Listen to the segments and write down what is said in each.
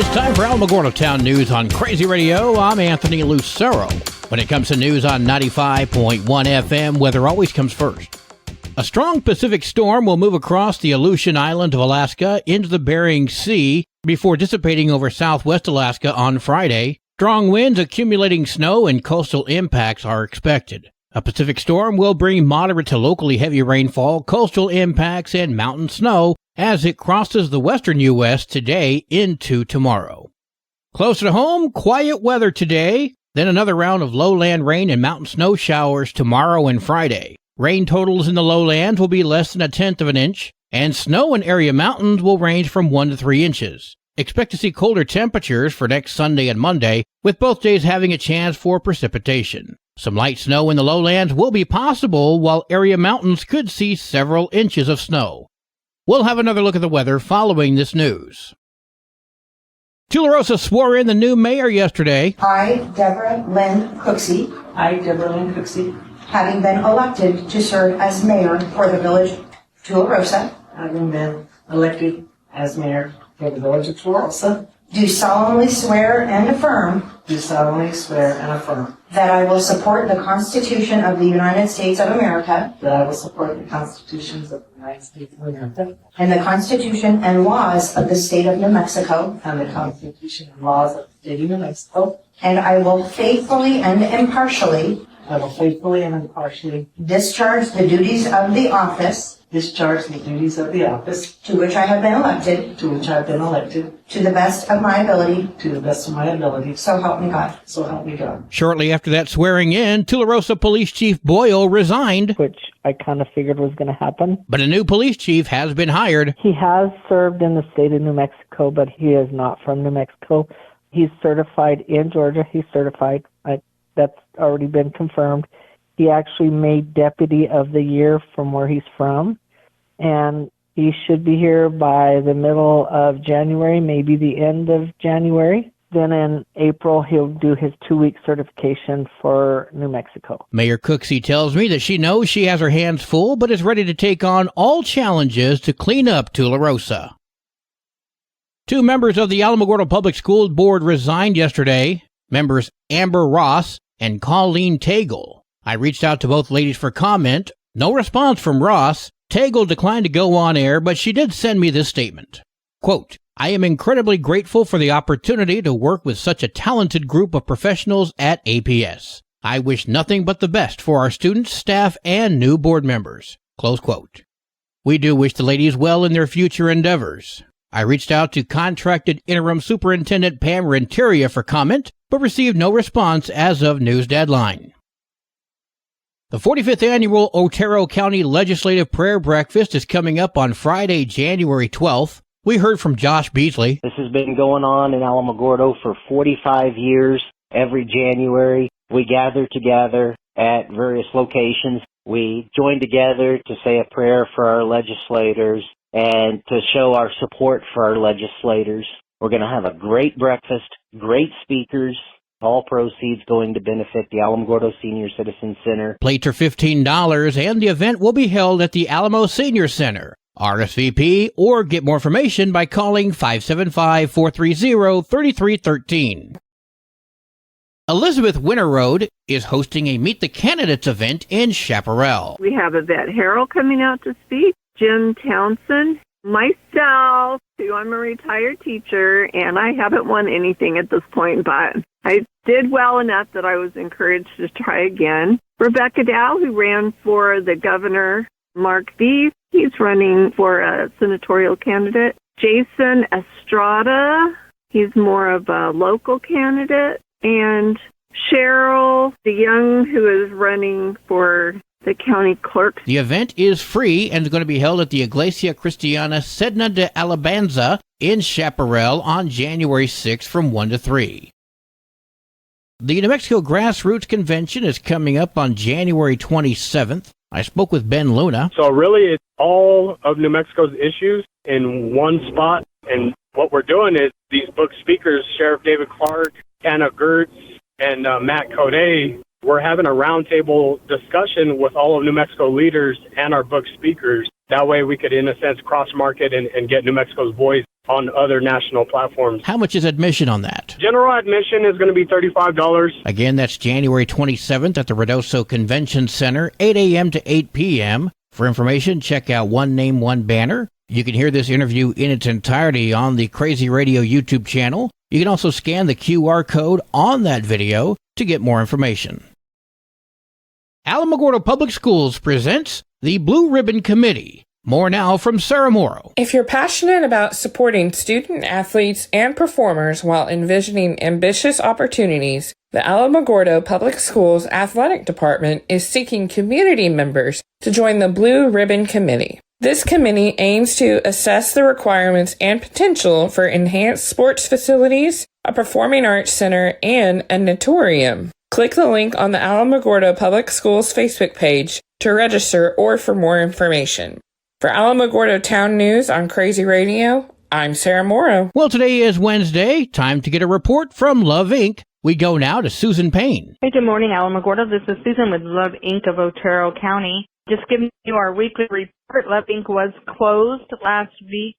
It's time for Alamogordo Town News on Crazy Radio. I'm Anthony Lucero. When it comes to news on 95.1 FM, weather always comes first. A strong Pacific storm will move across the Aleutian Island of Alaska into the Bering Sea before dissipating over southwest Alaska on Friday. Strong winds, accumulating snow, and coastal impacts are expected. A Pacific storm will bring moderate to locally heavy rainfall, coastal impacts, and mountain snow as it crosses the western U.S. today into tomorrow. Closer to home, quiet weather today, then another round of lowland rain and mountain snow showers tomorrow and Friday. Rain totals in the lowlands will be less than 1/10 of an inch, and snow in area mountains will range from 1 to 3 inches. Expect to see colder temperatures for next Sunday and Monday, with both days having a chance for precipitation. Some light snow in the lowlands will be possible, while area mountains could see several inches of snow. We'll have another look at the weather following this news. Tularosa swore in the new mayor yesterday. I, Deborah Lynn Cooksey, having been elected to serve as mayor for the village of Tularosa, having been elected as mayor for the village of Tularosa, do solemnly swear and affirm that I will support the Constitution of the United States of America that I will support the constitutions of the United States of America and the Constitution and laws of the state of New Mexico, and the Constitution and laws of the state of New Mexico. and I will faithfully and impartially discharge the duties of the office to which I have been elected to the best of my ability, so help me God. Shortly after that swearing in, Tularosa Police Chief Boyle resigned, which I kind of figured was going to happen. but a new police chief has been hired. He has served in the state of New Mexico, but he is not from New Mexico. He's certified in Georgia. He's certified. That's already been confirmed. He actually made Deputy of the Year from where he's from, and he should be here by the middle of January, maybe the end of January. Then in April, he'll do his 2-week certification for New Mexico. Mayor Cooksey tells me that she knows she has her hands full, but is ready to take on all challenges to clean up Tularosa. 2 members of the Alamogordo Public School Board resigned yesterday, members Amber Ross and Colleen Tagle. I reached out to both ladies for comment. No response from Ross. Tagle declined to go on air, but she did send me this statement. Quote, I am incredibly grateful for the opportunity to work with such a talented group of professionals at APS. I wish nothing but the best for our students, staff, and new board members. Close quote. We do wish the ladies well in their future endeavors. I reached out to contracted interim superintendent Pam Renteria for comment, but received no response as of news deadline. The 45th annual Otero County Legislative Prayer Breakfast is coming up on Friday, January 12th. We heard from Josh Beasley. This has been going on in Alamogordo for 45 years. Every January, we gather together at various locations. We join together to say a prayer for our legislators and to show our support for our legislators. We're going to have a great breakfast, great speakers, all proceeds going to benefit the Alamogordo Senior Citizen Center. Plates are $15, and the event will be held at the Alamo Senior Center. RSVP or get more information by calling 575-430-3313. Elizabeth Winterroad is hosting a Meet the Candidates event in Chaparral. We have Yvette Harrell coming out to speak, Jim Townsend, myself, who I'm a retired teacher, and I haven't won anything at this point, but I did well enough that I was encouraged to try again. Rebecca Dow, who ran for the governor, Mark Beef, he's running for a senatorial candidate. Jason Estrada, he's more of a local candidate. And Cheryl DeYoung, who is running for the county clerk. The event is free and is going to be held at the Iglesia Cristiana Sedna de Alabanza in Chaparral on January 6th from 1 to 3. The New Mexico Grassroots Convention is coming up on January 27th. I spoke with Ben Luna. So really, it's all of New Mexico's issues in one spot. And what we're doing is these book speakers, Sheriff David Clark, Anna Gertz, and Matt Code, we're having a roundtable discussion with all of New Mexico leaders and our book speakers. That way we could, in a sense, cross-market and get New Mexico's voice on other national platforms. How much is admission on that? General admission is going to be $35. Again, that's January 27th at the Redoso Convention Center, 8 a.m. to 8 p.m. For information, check out One Name, One Banner. You can hear this interview in its entirety on the Crazy Radio YouTube channel. You can also scan the QR code on that video to get more information. Alamogordo Public Schools presents the Blue Ribbon Committee. More now from Sarah Morrow. If you're passionate about supporting student athletes and performers while envisioning ambitious opportunities, the Alamogordo Public Schools Athletic Department is seeking community members to join the Blue Ribbon Committee. This committee aims to assess the requirements and potential for enhanced sports facilities, a performing arts center, and a natatorium. Click the link on the Alamogordo Public Schools Facebook page to register or for more information. For Alamogordo Town News on Crazy Radio, I'm Sarah Morrow. Well, today is Wednesday. Time to get a report from Love Inc. We go now to Susan Payne. Hey, good morning, Alamogordo. This is Susan with Love Inc. of Otero County. Just giving you our weekly report. Love Inc. was closed last week.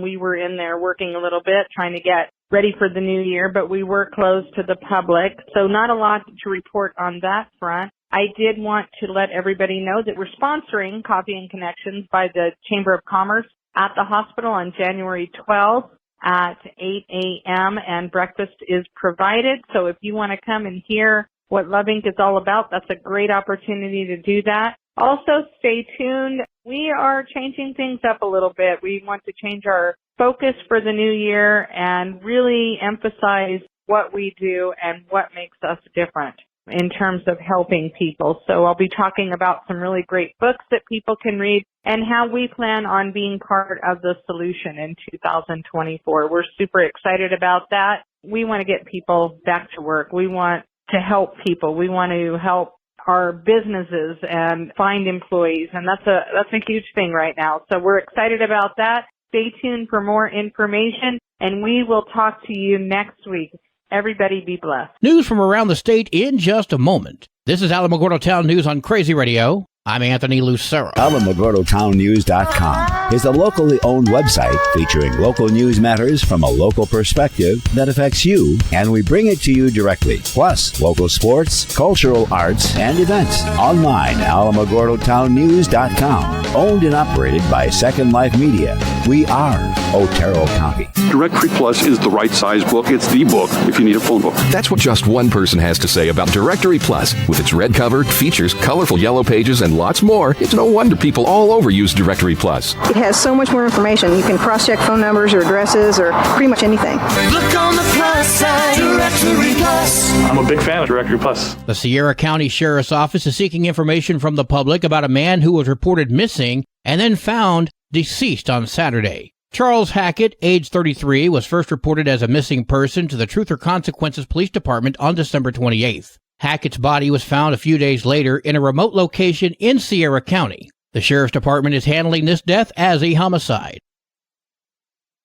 We were in there working a little bit, trying to get ready for the new year, but we were closed to the public, so not a lot to report on that front. I did want to let everybody know that we're sponsoring Coffee and Connections by the Chamber of Commerce at the hospital on January 12th at 8 a.m. and breakfast is provided. So if you want to come and hear what Love Inc. is all about, that's a great opportunity to do that. Also, stay tuned. We are changing things up a little bit. We want to change our focus for the new year and really emphasize what we do and what makes us different in terms of helping people. So I'll be talking about some really great books that people can read and how we plan on being part of the solution in 2024. We're super excited about that. We want to get people back to work. We want to help people. We want to help our businesses and find employees, and that's a huge thing right now. So we're excited about that. Stay tuned for more information, and we will talk to you next week. Everybody be blessed. News from around the state in just a moment. This is Alamogordo Town News on Crazy Radio. I'm Anthony Lucero. AlamogordoTownNews.com is a locally owned website featuring local news matters from a local perspective that affects you, and we bring it to you directly. Plus, local sports, cultural arts, and events. Online, AlamogordoTownNews.com. Owned and operated by Second Life Media. We are Otero County. Directory Plus is the right size book. It's the book if you need a phone book. That's what just one person has to say about Directory Plus. With its red cover, features, colorful yellow pages, and lots more, it's no wonder people all over use Directory Plus. It has so much more information. You can cross-check phone numbers or addresses or pretty much anything. Look on the plus side, Directory Plus. I'm a big fan of Directory Plus. The Sierra County Sheriff's Office is seeking information from the public about a man who was reported missing and then found deceased on Saturday. Charles Hackett, age 33, was first reported as a missing person to the Truth or Consequences Police Department on December 28th. Hackett's body was found a few days later in a remote location in Sierra County. The Sheriff's Department is handling this death as a homicide.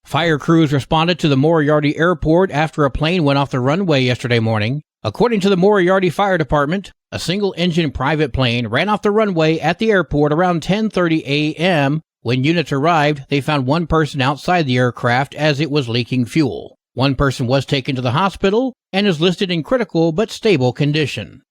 Fire crews responded to the Moriarty Airport after a plane went off the runway yesterday morning. According to the Moriarty Fire Department, a single-engine private plane ran off the runway at the airport around 10:30 a.m. When units arrived, they found one person outside the aircraft as it was leaking fuel. One person was taken to the hospital and is listed in critical but stable condition.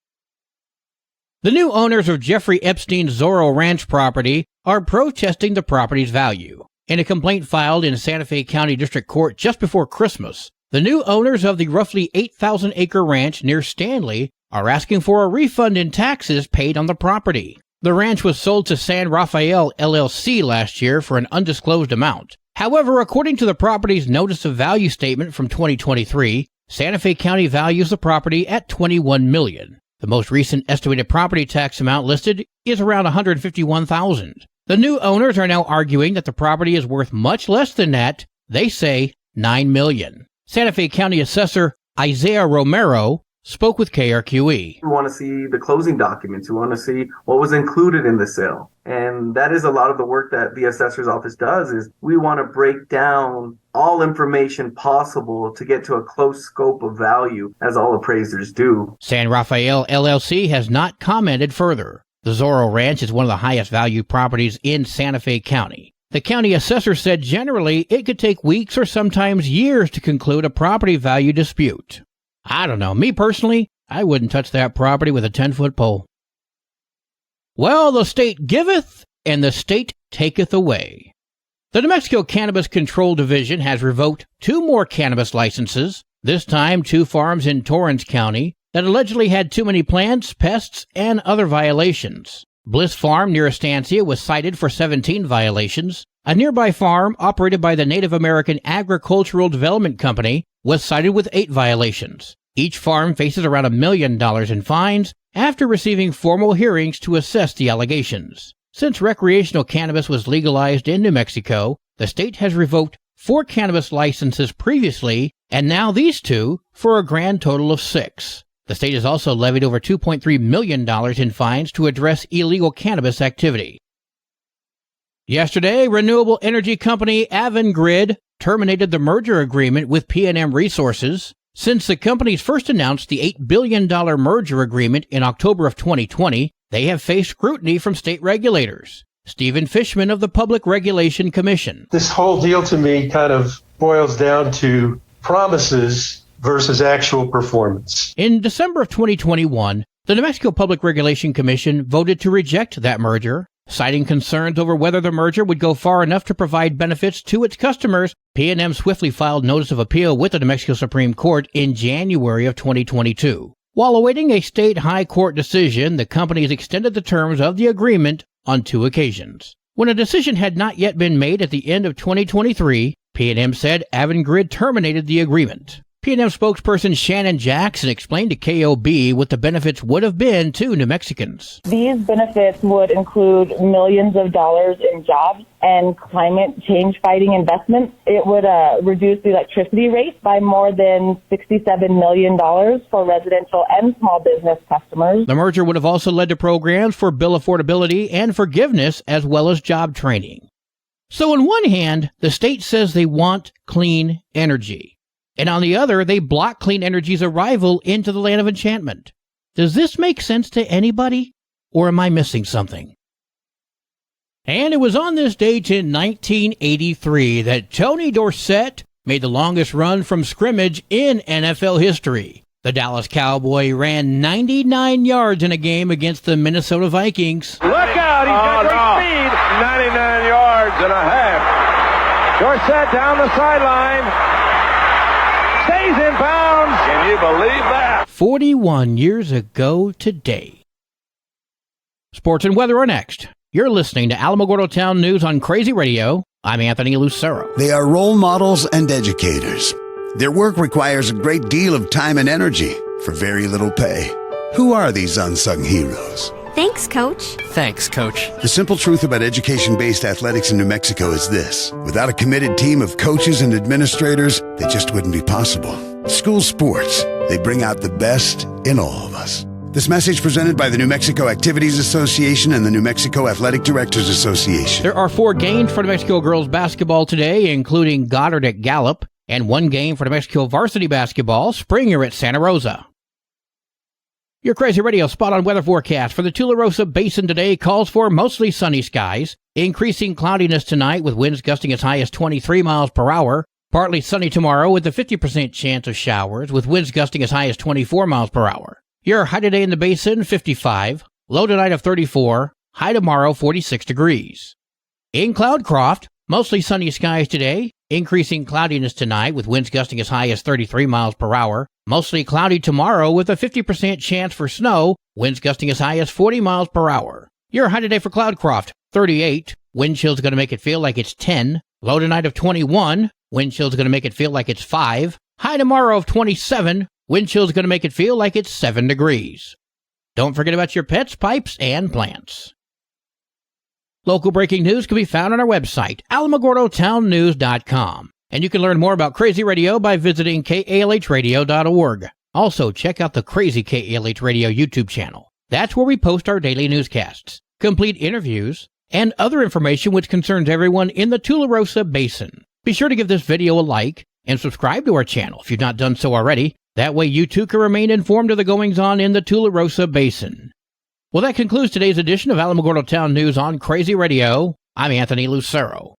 The new owners of Jeffrey Epstein's Zorro Ranch property are protesting the property's value. In a complaint filed in Santa Fe County District Court just before Christmas, the new owners of the roughly 8,000-acre ranch near Stanley are asking for a refund in taxes paid on the property. The ranch was sold to San Rafael LLC last year for an undisclosed amount. However, according to the property's Notice of Value statement from 2023, Santa Fe County values the property at $21 million. The most recent estimated property tax amount listed is around $151,000. The new owners are now arguing that the property is worth much less than that. They say $9 million. Santa Fe County Assessor Isaiah Romero spoke with KRQE. We want to see the closing documents. We want to see what was included in the sale. And that is a lot of the work that the assessor's office does, is we want to break down all information possible to get to a close scope of value, as all appraisers do. San Rafael LLC has not commented further. The Zorro Ranch is one of the highest valued properties in Santa Fe County. The county assessor said generally it could take weeks or sometimes years to conclude a property value dispute. I don't know. Me personally, I wouldn't touch that property with a 10-foot pole. Well, the state giveth, and the state taketh away. The New Mexico Cannabis Control Division has revoked 2 more cannabis licenses, this time 2 farms in Torrance County that allegedly had too many plants, pests, and other violations. Bliss Farm near Estancia was cited for 17 violations. A nearby farm operated by the Native American Agricultural Development Company was cited with 8 violations. Each farm faces around $1 million in fines after receiving formal hearings to assess the allegations. Since recreational cannabis was legalized in New Mexico, the state has revoked 4 cannabis licenses previously, and now these 2 for a grand total of 6. The state has also levied over $2.3 million in fines to address illegal cannabis activity. Yesterday, renewable energy company Avangrid terminated the merger agreement with PNM Resources. Since the companies first announced the $8 billion merger agreement in October of 2020, they have faced scrutiny from state regulators. Stephen Fishman of the Public Regulation Commission. This whole deal to me kind of boils down to promises versus actual performance. In December of 2021, the New Mexico Public Regulation Commission voted to reject that merger. Citing concerns over whether the merger would go far enough to provide benefits to its customers, PNM swiftly filed notice of appeal with the New Mexico Supreme Court in January of 2022. While awaiting a state high court decision, the companies extended the terms of the agreement on 2 occasions. When a decision had not yet been made at the end of 2023, PNM said Avangrid terminated the agreement. PNM spokesperson Shannon Jackson explained to KOB what the benefits would have been to New Mexicans. These benefits would include millions of dollars in jobs and climate change fighting investments. It would reduce the electricity rate by more than $67 million for residential and small business customers. The merger would have also led to programs for bill affordability and forgiveness as well as job training. So on one hand, the state says they want clean energy. And on the other, they block clean energy's arrival into the land of enchantment. Does this make sense to anybody? Or am I missing something? And it was on this date in 1983 that Tony Dorsett made the longest run from scrimmage in NFL history. The Dallas Cowboy ran 99 yards in a game against the Minnesota Vikings. Look out, he's got great speed. 99 yards and a half. Dorsett down the sideline. Stays in bounds. Can you believe that? 41 years ago today. Sports and weather are next. You're listening to Alamogordo Town News on Crazy Radio. I'm Anthony Lucero. They are role models and educators. Their work requires a great deal of time and energy for very little pay. Who are these unsung heroes? Thanks, Coach. Thanks, Coach. The simple truth about education-based athletics in New Mexico is this. Without a committed team of coaches and administrators, they just wouldn't be possible. School sports, they bring out the best in all of us. This message presented by the New Mexico Activities Association and the New Mexico Athletic Directors Association. There are 4 games for New Mexico girls basketball today, including Goddard at Gallup, and 1 game for New Mexico varsity basketball, Springer at Santa Rosa. Your Crazy Radio spot-on weather forecast for the Tularosa Basin today calls for mostly sunny skies, increasing cloudiness tonight with winds gusting as high as 23 miles per hour, partly sunny tomorrow with a 50% chance of showers with winds gusting as high as 24 miles per hour. Your high today in the basin, 55, low tonight of 34, high tomorrow 46 degrees. In Cloudcroft, mostly sunny skies today, increasing cloudiness tonight with winds gusting as high as 33 miles per hour. Mostly cloudy tomorrow with a 50% chance for snow, winds gusting as high as 40 miles per hour. Your high today for Cloudcroft, 38. Wind chill's going to make it feel like it's 10. Low tonight of 21. Wind chill's going to make it feel like it's 5. High tomorrow of 27. Wind chill's going to make it feel like it's 7 degrees. Don't forget about your pets, pipes, and plants. Local breaking news can be found on our website, alamogordotownnews.com. And you can learn more about Crazy Radio by visiting kalhradio.org. Also, check out the Crazy KALH Radio YouTube channel. That's where we post our daily newscasts, complete interviews, and other information which concerns everyone in the Tularosa Basin. Be sure to give this video a like and subscribe to our channel if you've not done so already. That way you too can remain informed of the goings-on in the Tularosa Basin. Well, that concludes today's edition of Alamogordo Town News on Crazy Radio. I'm Anthony Lucero.